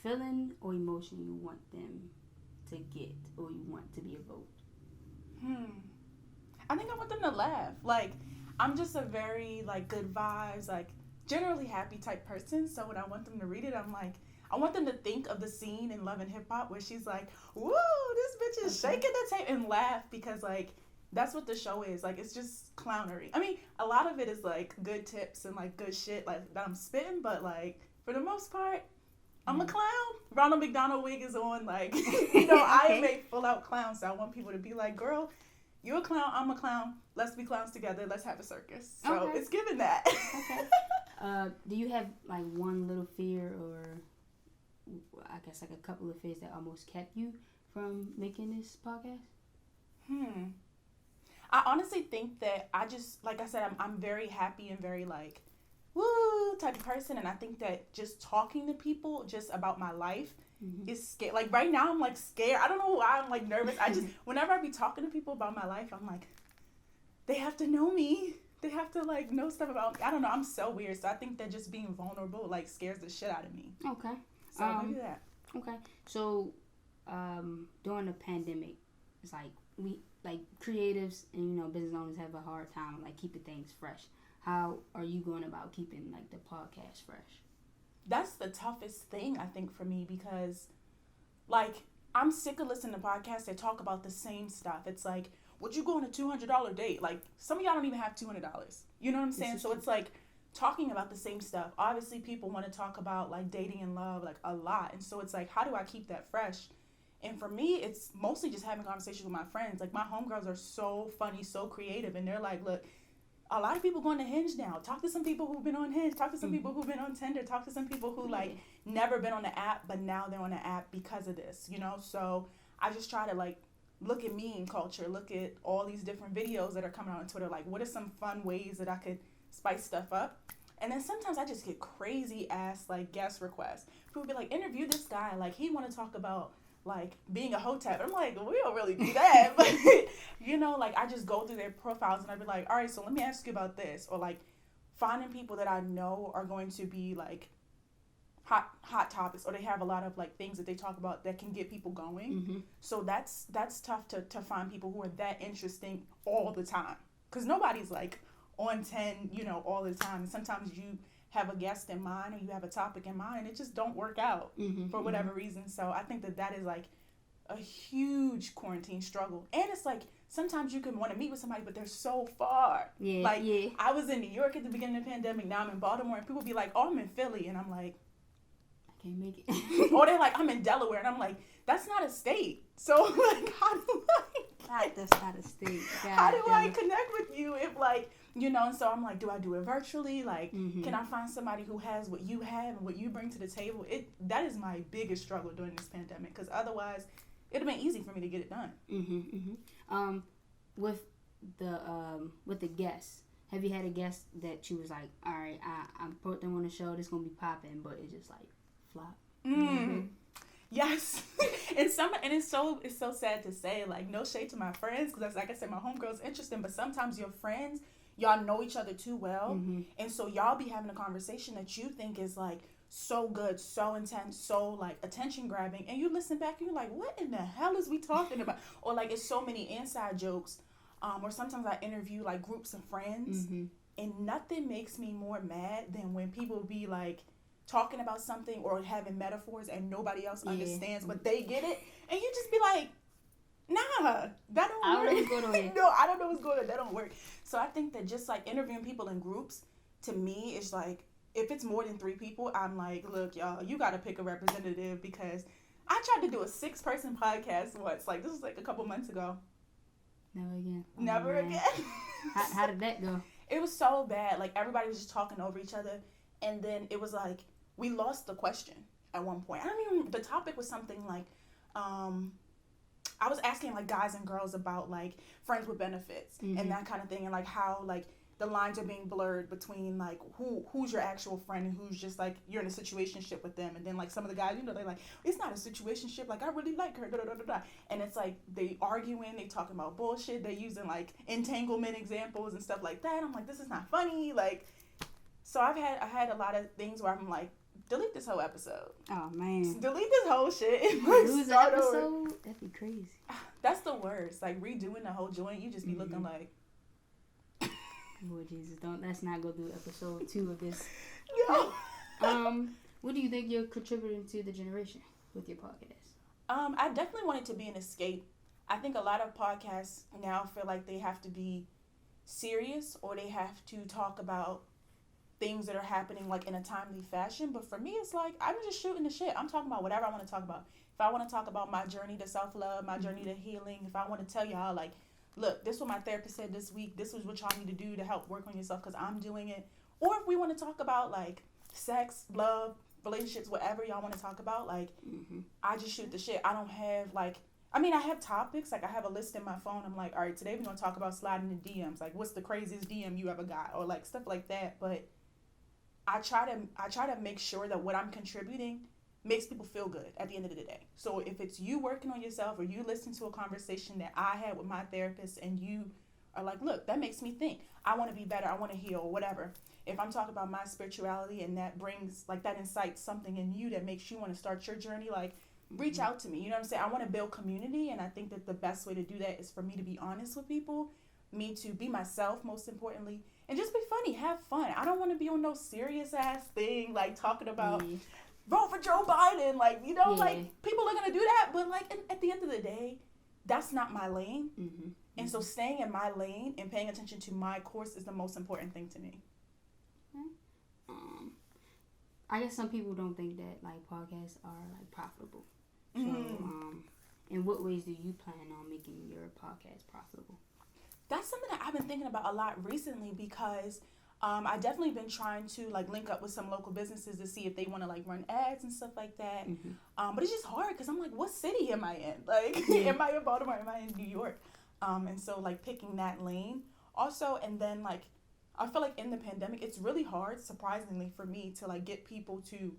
feeling or emotion you want them to get or you want to be evoked? I think I want them to laugh. Like, I'm just a very, like, good vibes, like, generally happy type person. So when I want them to read it, I'm like, I want them to think of the scene in Love and Hip Hop where she's like, woo, this bitch is shaking the tape, and laugh, because, like, that's what the show is. Like, it's just clownery. I mean, a lot of it is, like, good tips and, like, good shit, like, that I'm spitting, but, like, for the most part, I'm a clown. Ronald McDonald wig is on, like, I am a full-out clown, so I want people to be like, girl, you a clown, I'm a clown, let's be clowns together, let's have a circus. So it's given that. Do you have, like, one little fear, or I guess, like, a couple of fears that almost kept you from making this podcast? I honestly think that I just, like I said, I'm very happy and very, like, woo type of person, and I think that just talking to people just about my life is scary. Like, right now I'm, like, scared. I don't know why I'm, like, nervous. I just, whenever I be talking to people about my life, I'm like, they have to know me. They have to, like, know stuff about me. I don't know. I'm so weird. So I think that just being vulnerable, like, scares the shit out of me. Okay. So maybe that. Okay. So during the pandemic, it's like we, like, creatives and, you know, business owners have a hard time, like, keeping things fresh. How are you going about keeping, like, the podcast fresh? That's the toughest thing, I think, for me, because, like, I'm sick of listening to podcasts that talk about the same stuff. It's like, would you go on a $200 date? Like, some of y'all don't even have $200. You know what I'm saying? So it's like talking about the same stuff. Obviously, people want to talk about, like, dating and love, like, a lot. And so it's like, how do I keep that fresh? And for me, it's mostly just having conversations with my friends. Like, my homegirls are so funny, so creative. And they're like, look, a lot of people going to Hinge now. Talk to some people who've been on Hinge. Talk to some people who've been on Tinder. Talk to some people who, like, never been on the app, but now they're on the app because of this, you know? So I just try to, like, look at meme culture, look at all these different videos that are coming out on Twitter. Like, what are some fun ways that I could spice stuff up? And then sometimes I just get crazy ass, like, guest requests. People be like, interview this guy. Like, he want to talk about, like, being a hotep. I'm like, we don't really do that. But, you know, like, I just go through their profiles and I'd be like, all right, so let me ask you about this. Or, like, finding people that I know are going to be, like, hot topics, or they have a lot of, like, things that they talk about that can get people going. So that's tough to find people who are that interesting all the time. Because nobody's, like, on 10, you know, all the time. And sometimes you have a guest in mind or you have a topic in mind and it just don't work out for whatever reason. So I think that is, like, a huge quarantine struggle. And it's like, sometimes you can want to meet with somebody, but they're so far. I was in New York at the beginning of the pandemic. Now I'm in Baltimore, and people be like, oh, I'm in Philly. And I'm like, I can't make it. Or they're like, I'm in Delaware. And I'm like, that's not a state. So, like, how do I... That's not a state. How do I connect with you if, like, you know? And so I'm like, do I do it virtually? Like, can I find somebody who has what you have and what you bring to the table? That is my biggest struggle during this pandemic, because otherwise it'd have been easy for me to get it done. With the guests, have you had a guest that you was like, all right, I put them on the show, this gonna be popping, but it just, like, flop? Yes. And it's so sad to say, like, no shade to my friends, because, like I said, my homegirl's interesting, but sometimes your friends, y'all know each other too well, and so y'all be having a conversation that you think is, like, so good, so intense, so, like, attention grabbing, and you listen back and you're like, what in the hell is we talking about? Or, like, it's so many inside jokes, or sometimes I interview, like, groups of friends, and nothing makes me more mad than when people be, like, talking about something or having metaphors and nobody else understands, but they get it, and you just be like, nah, that don't work. I don't know what's going on. No, I don't know what's going on. That don't work. So I think that just, like, interviewing people in groups, to me, is like, if it's more than 3 people, I'm like, look, y'all, you got to pick a representative, because I tried to do a 6-person podcast once. Like, this was, like, a couple months ago. Never again. Never again. How did that go? It was so bad. Like, everybody was just talking over each other. And then it was like, we lost the question at one point. I don't even, the topic was something like, I was asking, like, guys and girls about, like, friends with benefits and that kind of thing. And, like, how, like, the lines are being blurred between, like, who's your actual friend and who's just, like, you're in a situationship with them. And then, like, some of the guys, you know, they're like, it's not a situationship. Like, I really like her. Da, da, da, da, da. And it's like, they arguing, they talking about bullshit. They using, like, entanglement examples and stuff like that. I'm like, this is not funny. Like, so I had a lot of things where I'm like, delete this whole episode. Oh man. Delete this whole shit. And Lose an start episode? over. That'd be crazy. That's the worst. Like redoing the whole joint, you just be looking like. Lord Jesus, let's not go through episode 2 of this. No. What do you think you're contributing to the generation with your podcast? I definitely want it to be an escape. I think a lot of podcasts now feel like they have to be serious or they have to talk about things that are happening like in a timely fashion. But for me, it's like I'm just shooting the shit. I'm talking about whatever I want to talk about. If I want to talk about my journey to self-love, my journey to healing, if I want to tell y'all like, look, this is what my therapist said this week. This is what y'all need to do to help work on yourself because I'm doing it. Or if we want to talk about like sex, love, relationships, whatever y'all want to talk about, like I just shoot the shit. I don't have like, I mean, I have topics. Like I have a list in my phone. I'm like, all right, today we're going to talk about sliding in DMs. Like what's the craziest DM you ever got or like stuff like that. But I try to make sure that what I'm contributing makes people feel good at the end of the day. So if it's you working on yourself or you listen to a conversation that I had with my therapist and you are like, look, that makes me think. I want to be better. I want to heal or whatever. If I'm talking about my spirituality and that brings, like that incites something in you that makes you want to start your journey, like reach out to me. You know what I'm saying? I want to build community. And I think that the best way to do that is for me to be honest with people, me to be myself, most importantly, and just be funny, have fun. I don't want to be on no serious ass thing, like talking about vote for Joe Biden. Like, you know, like people are going to do that. But like at the end of the day, that's not my lane. And so staying in my lane and paying attention to my course is the most important thing to me. I guess some people don't think that like podcasts are like profitable. So, in what ways do you plan on making your podcast profitable? That's something that I've been thinking about a lot recently because I definitely been trying to like link up with some local businesses to see if they want to like run ads and stuff like that. But it's just hard because I'm like, what city am I in? Like, am I in Baltimore? Am I in New York? And so like picking that lane also, and then like I feel like in the pandemic, it's really hard, surprisingly, for me to like get people to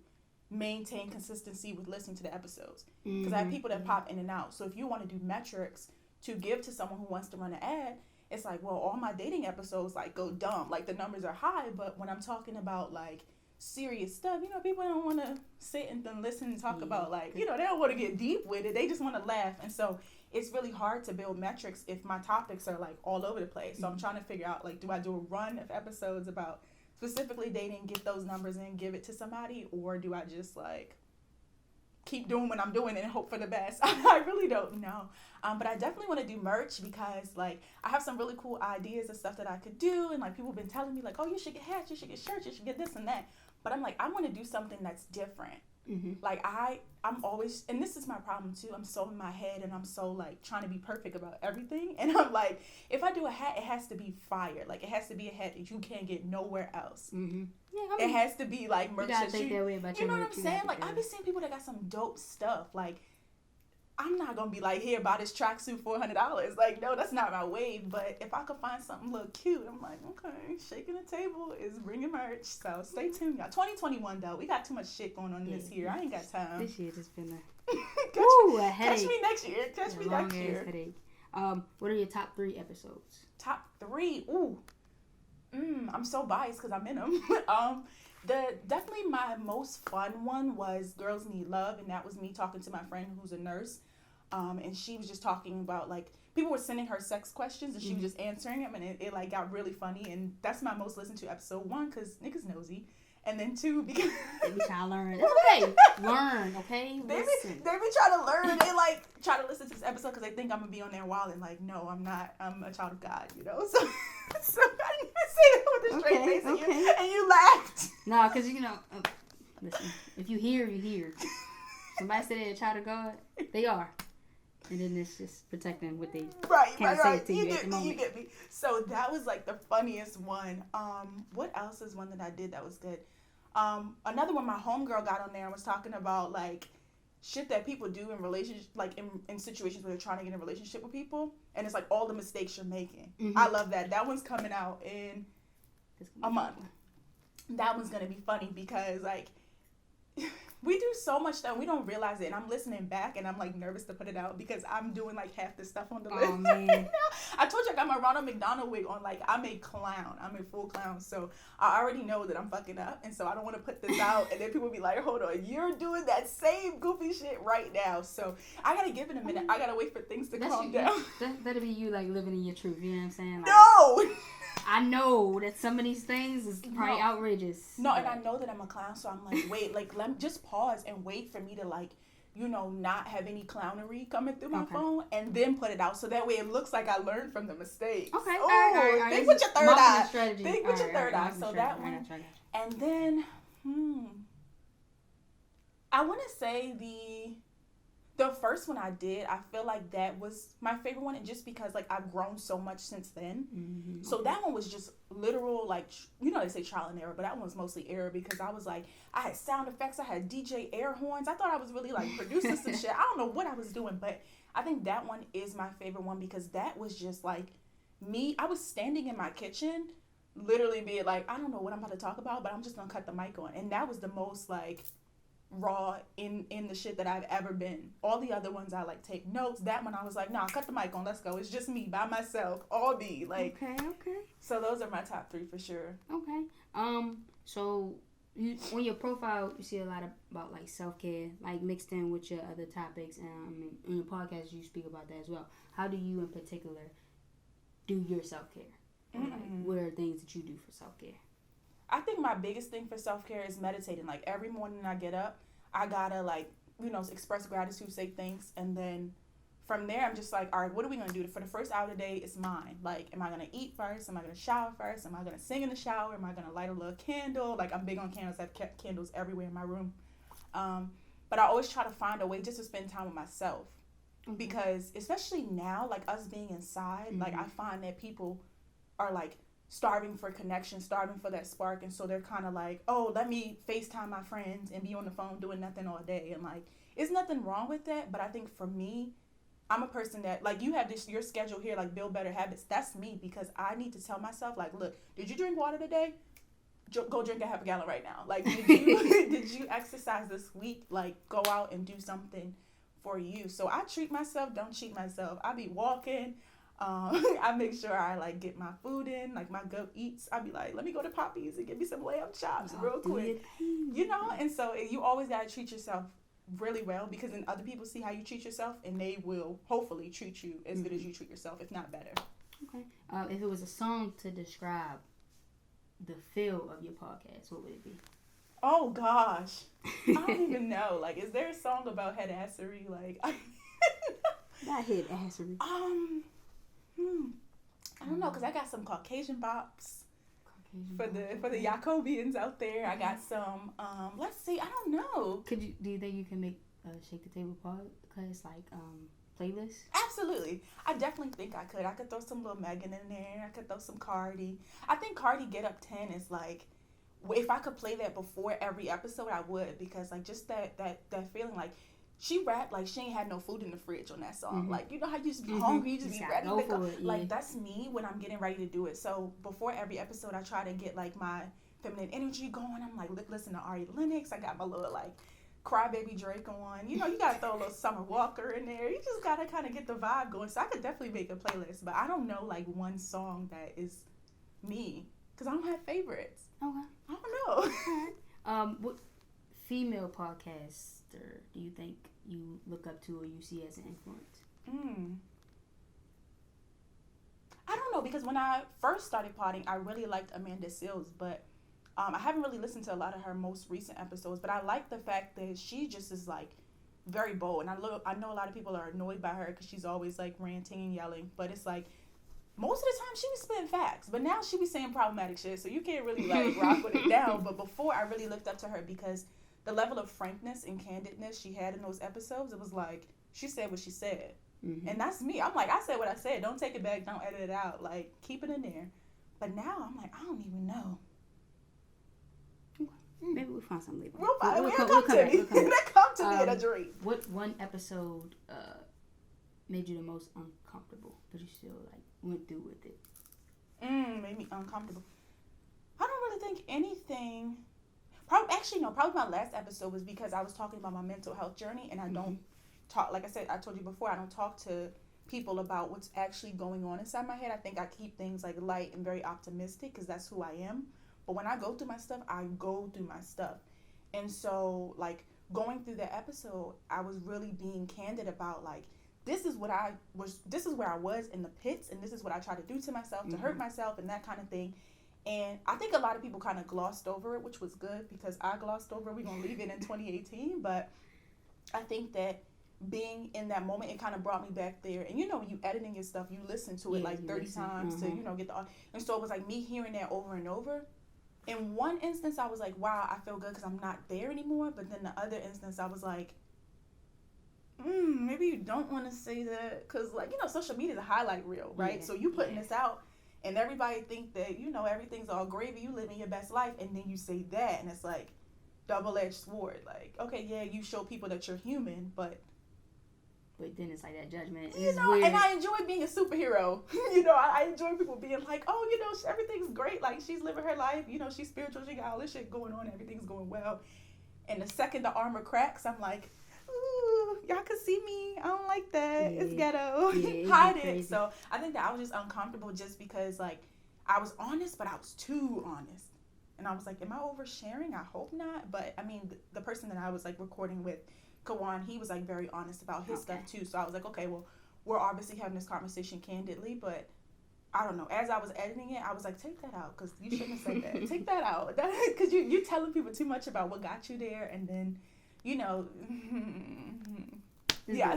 maintain consistency with listening to the episodes. Because I have people that pop in and out. So if you want to do metrics to give to someone who wants to run an ad, it's like, well, all my dating episodes like go dumb. Like the numbers are high, but when I'm talking about like serious stuff, you know, people don't want to sit and then listen and talk about like, you know, they don't want to get deep with it. They just want to laugh. And so it's really hard to build metrics if my topics are like all over the place. So I'm trying to figure out like, do I do a run of episodes about specifically dating, get those numbers in, give it to somebody, or do I just like keep doing what I'm doing and hope for the best? I really don't know. But I definitely want to do merch because like I have some really cool ideas of stuff that I could do, and like people have been telling me like, oh, you should get hats, you should get shirts, you should get this and that. But I'm like, I want to do something that's different. Like I'm always, and this is my problem too, I'm so in my head and I'm so like trying to be perfect about everything, and I'm like, if I do a hat, it has to be fire. Like it has to be a hat that you can't get nowhere else. Yeah, I mean, it has to be like merch that you know what I'm saying? Like I be seeing people that got some dope stuff. Like I'm not gonna be like, here, buy this tracksuit $400. Like, no, that's not my wave. But if I could find something look cute, I'm like, okay, shaking the table is bringing merch. So stay tuned, y'all. 2021 though, we got too much shit going on this year. I ain't got time. This year just been a headache. Catch me next year. Catch me next year. Headache. What are your top 3 episodes? Top 3. Ooh. I'm so biased because I'm in them. Definitely my most fun one was Girls Need Love, and that was me talking to my friend who's a nurse, and she was just talking about like people were sending her sex questions and she was just answering them, and it like got really funny, and that's my most listened to episode. 1 because niggas nosy, and then 2 because they be trying to learn. It's okay, learn, okay. They be trying to learn. They like try to listen to this episode because they think I'm gonna be on there wild, and like, no, I'm not. I'm a child of God, you know. So I didn't even say that with a straight face, and you laughed. No, because you know, listen, if you hear, you hear. Somebody said they're a child of God, they are. And then it's just protecting what they can't say it to you at the moment. You get me. So that was like the funniest one. What else is one that I did that was good? Another one, my homegirl got on there and was talking about like shit that people do in relationships, like in situations where they're trying to get in a relationship with people, and it's like all the mistakes you're making. I love that. That one's coming out in a month. That one's gonna be funny because like we do so much stuff, we don't realize it, and I'm listening back and I'm like nervous to put it out because I'm doing like half the stuff on the list. Man. I told you I got my Ronald McDonald wig on. Like, I'm a clown. I'm a full clown. So I already know that I'm fucking up. And so I don't want to put this out. And then people be like, hold on, you're doing that same goofy shit right now. So I got to give it a minute. I got to wait for things to calm down. That'll be you, like, living in your truth. You know what I'm saying? Like, No! I know that some of these things is probably outrageous. No, and I know that I'm a clown. So I'm like, wait, like, let me just pause and wait for me to, like, you know, not have any clownery coming through my phone, and then put it out, so that way it looks like I learned from the mistakes. Okay. Oh, all right. Think with your third eye. Strategy. Think with your third eye. So that one. And then, I want to say the first one I did, I feel like that was my favorite one, and just because, like, I've grown so much since then. Mm-hmm. So that one was just literal, like, you know, they say trial and error, but that one was mostly error, because I was like, I had sound effects, I had DJ air horns. I thought I was really, like, producing some shit. I don't know what I was doing, but I think that one is my favorite one, because that was just, like, me. I was standing in my kitchen, literally being like, I don't know what I'm about to talk about, but I'm just gonna cut the mic on. And that was the most, like, raw in the shit that I've ever been. All the other ones I like take notes. That one I was like, nah, cut the mic on, let's go. It's just me by myself, all me. Like, okay. So those are my top 3 for sure. Okay. So you, on your profile, you see a lot about like self-care, like mixed in with your other topics, and in your podcast you speak about that as well. How do you in particular do your self-care? Like, what are things that you do for self-care? I think my biggest thing for self-care is meditating. Like, every morning I get up, I gotta, like, you know, express gratitude, say thanks, and then from there I'm just like, all right, what are we gonna do for the first hour of the day? It's mine. Like, am I gonna eat first? Am I gonna shower first? Am I gonna sing in the shower? Am I gonna light a little candle? Like, I'm big on candles. I have kept candles everywhere in my room. But I always try to find a way just to spend time with myself, because especially now, like, us being inside, like, I find that people are, like, starving for connection, starving for that spark, and so they're kind of like, oh, let me FaceTime my friends and be on the phone doing nothing all day. And, like, it's nothing wrong with that, but I think for me, I'm a person that, like, you have this, your schedule here, like, build better habits. That's me, because I need to tell myself, like, look, did you drink water today? Go drink a half a gallon right now. Like, did you exercise this week? Like, go out and do something for you. So I treat myself, don't cheat myself. I be walking. I make sure I, like, get my food in, like, my goat eats. I be like, let me go to Poppy's and get me some lamb chops real quick, you know. And so you always gotta treat yourself really well, because then other people see how you treat yourself, and they will hopefully treat you as good as you treat yourself, if not better. Okay. If it was a song to describe the feel of your podcast, what would it be? Oh gosh, I don't even know. Like, is there a song about headassery? Like, Not headassery. I don't know, because I got some Caucasian bops for the Jacobians out there. I got some, let's see, I don't know. Do you think you can make a Shake the Table podcast, like, playlist? Absolutely. I definitely think I could. I could throw some little Megan in there. I could throw some Cardi. I think Cardi Get Up 10 is, like, if I could play that before every episode, I would, because, like, just that feeling, like, she rapped like she ain't had no food in the fridge on that song. Like, you know how you just be hungry, you just be ready to go. Like, that's me when I'm getting ready to do it. So before every episode, I try to get, like, my feminine energy going. I'm like, listen to Ari Lennox. I got my little, like, Crybaby Drake on. You know, you gotta throw a little Summer Walker in there. You just gotta kind of get the vibe going. So I could definitely make a playlist, but I don't know, like, one song that is me, because I don't have favorites. Okay. I don't know. What female podcaster do you think you look up to or you see as an influence? I don't know, because when I first started podding, I really liked Amanda Seales, but I haven't really listened to a lot of her most recent episodes, but I like the fact that she just is, like, very bold. And I know a lot of people are annoyed by her because she's always, like, ranting and yelling, but it's like, most of the time she be spitting facts, but now she be saying problematic shit, so you can't really, like, rock with it down. But before, I really looked up to her because the level of frankness and candidness she had in those episodes, it was like, she said what she said. And that's me. I'm like, I said what I said. Don't take it back. Don't edit it out. Like, keep it in there. But now, I'm like, I don't even know. Maybe we'll find something later. We'll come to me. That come to me in a dream. What one episode made you the most uncomfortable, but you still, like, went through with it? Made me uncomfortable. I don't really think anything. Probably my last episode was because I was talking about my mental health journey, and I don't talk, like I said, I told you before, I don't talk to people about what's actually going on inside my head. I think I keep things like light and very optimistic because that's who I am. But when I go through my stuff, I go through my stuff. And so, like, going through the episode, I was really being candid about, like, this is where I was in the pits, and this is what I try to do to myself to hurt myself and that kind of thing. And I think a lot of people kind of glossed over it, which was good because I glossed over it. We're going to leave it in 2018. But I think that being in that moment, it kind of brought me back there. And, when you editing your stuff, you listen to it like 30 times to, get the... And so it was like me hearing that over and over. In one instance, I was like, wow, I feel good because I'm not there anymore. But then the other instance, I was like, maybe you don't want to say that. Because, like, social media is a highlight reel, right? So you putting this out and everybody think that, everything's all gravy. You living your best life. And then you say that. And it's like double-edged sword. Like, okay, yeah, you show people that you're human, but then it's like that judgment. Weird. And I enjoy being a superhero. I enjoy people being like, oh, everything's great. Like, she's living her life. She's spiritual. She got all this shit going on. Everything's going well. And the second the armor cracks, I'm like, ooh, y'all can see me. I don't like that. Yeah. It's ghetto. Yeah, hide it. So I think that I was just uncomfortable just because, like, I was honest, but I was too honest. And I was like, am I oversharing? I hope not. But, I mean, the person that I was, like, recording with, Kawan, he was like very honest about his stuff too. So I was like, okay, well, we're obviously having this conversation candidly, but I don't know. As I was editing it, I was like, take that out because you shouldn't have said that. Take that out because you're telling people too much about what got you there, and then, yeah.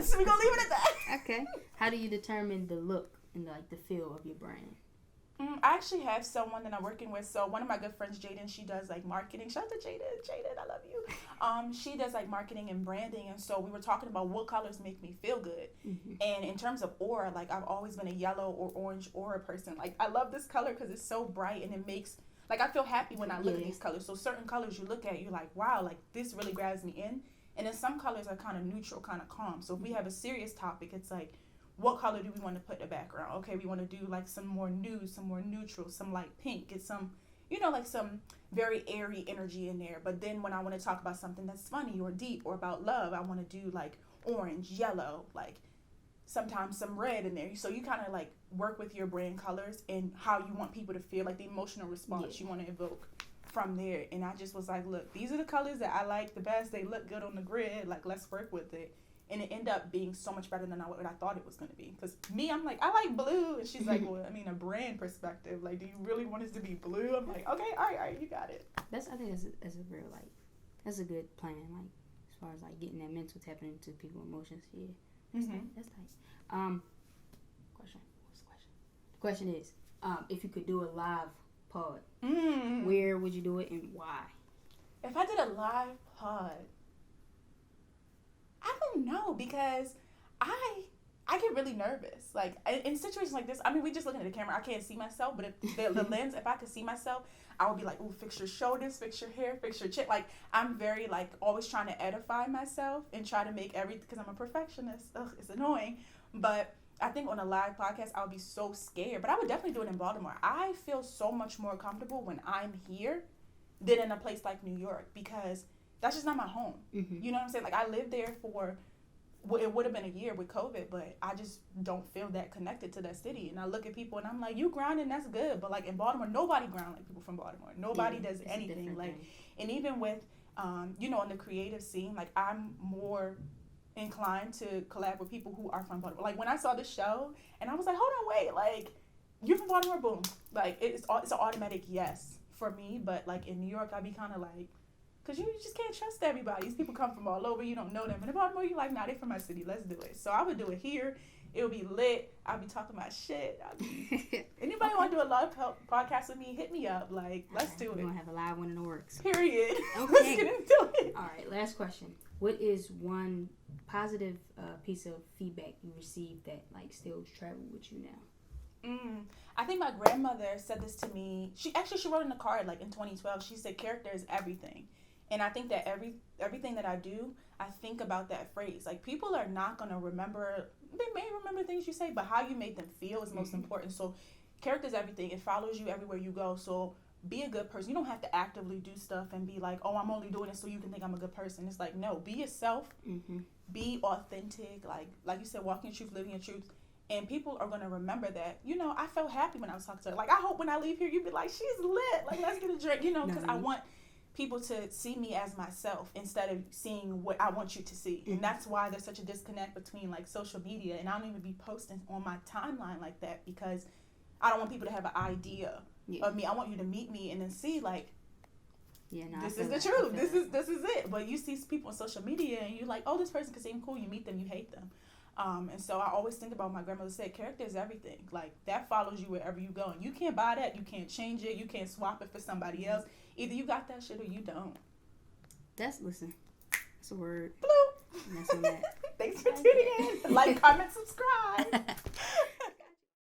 So we're gonna leave it at that. Okay. How do you determine the look and the feel of your brand? I actually have someone that I'm working with. So one of my good friends, Jaden, she does like marketing. Shout out to Jaden, I love you. She does like marketing and branding. And so we were talking about what colors make me feel good. And in terms of aura, like I've always been a yellow or orange aura person. Like I love this color because it's so bright and it makes, like I feel happy when I look at these colors. So certain colors you look at, you're like, wow, like this really grabs me in. And then some colors are kind of neutral, kind of calm. So if we have a serious topic, it's like, what color do we want to put in the background? Okay, we want to do like some more nude, some more neutral, some light pink. Get some, like some very airy energy in there. But then when I want to talk about something that's funny or deep or about love, I want to do like orange, yellow, like sometimes some red in there. So you kind of like work with your brand colors and how you want people to feel, like the emotional response you want to evoke from there. And I just was like, look, these are the colors that I like the best. They look good on the grid. Like, let's work with it. And it ended up being so much better than what I thought it was going to be. Because me, I'm like, I like blue. And she's like, well, I mean, a brand perspective. Like, do you really want us to be blue? I'm like, okay, all right, you got it. I think that's a real, like, that's a good plan. Like, as far as, like, getting that mental tapping into people's emotions. Yeah. That's nice. That's nice. Question. What's the question? The question is, if you could do a live pod, where would you do it and why? If I did a live pod, I don't know, because I get really nervous. Like, in situations like this, I mean, we just looking at the camera, I can't see myself, but if the lens, if I could see myself, I would be like, ooh, fix your shoulders, fix your hair, fix your chin. Like, I'm very, like, always trying to edify myself and try to make everything, because I'm a perfectionist. Ugh, it's annoying. But I think on a live podcast, I would be so scared. But I would definitely do it in Baltimore. I feel so much more comfortable when I'm here than in a place like New York, because that's just not my home. You know what I'm saying? Like, I lived there for, well, it would have been a year with COVID, but I just don't feel that connected to that city. And I look at people and I'm like, you grinding, that's good. But, like, in Baltimore, nobody grind like people from Baltimore. Nobody does anything. Like, and even with, in the creative scene, like, I'm more inclined to collab with people who are from Baltimore. Like, when I saw this show and I was like, hold on, wait, like, you're from Baltimore, boom. Like, it's an automatic yes for me. But, like, in New York, I'd be kind of like, because you just can't trust everybody. These people come from all over. You don't know them. And in Baltimore, you're like, nah, they from my city. Let's do it. So I would do it here. It would be lit. I'd be talking my shit. Anybody want to do a live podcast with me, hit me up. Like, let's do it. We're going to have a live one in the works. Period. Okay. Let's get into it. All right, last question. What is one positive piece of feedback you received that, like, still travel with you now? I think my grandmother said this to me. She wrote in a card, like, in 2012. She said, character is everything. And I think that everything that I do, I think about that phrase. Like, people are not going to remember, they may remember things you say, but how you made them feel is most important. So character is everything. It follows you everywhere you go. So be a good person. You don't have to actively do stuff and be like, oh, I'm only doing it so you can think I'm a good person. It's like, no, be yourself. Be authentic. Like you said, walk in your truth, living your truth. And people are going to remember that. You know, I felt happy when I was talking to her. Like, I hope when I leave here, you be like, she's lit. Like, let's get a drink, you know, because I want people to see me as myself instead of seeing what I want you to see. And that's why there's such a disconnect between, like, social media. And I don't even be posting on my timeline like that because I don't want people to have an idea of me. I want you to meet me and then see, like, this is the truth. This is it. But you see people on social media and you're like, oh, this person can seem cool. You meet them, you hate them. And so I always think about, my grandmother said, character is everything. Like, that follows you wherever you go. And you can't buy that. You can't change it. You can't swap it for somebody else. Either you got that shit or you don't. That's a word. Blue. That's on that. Thanks for tuning in. Like, comment, subscribe.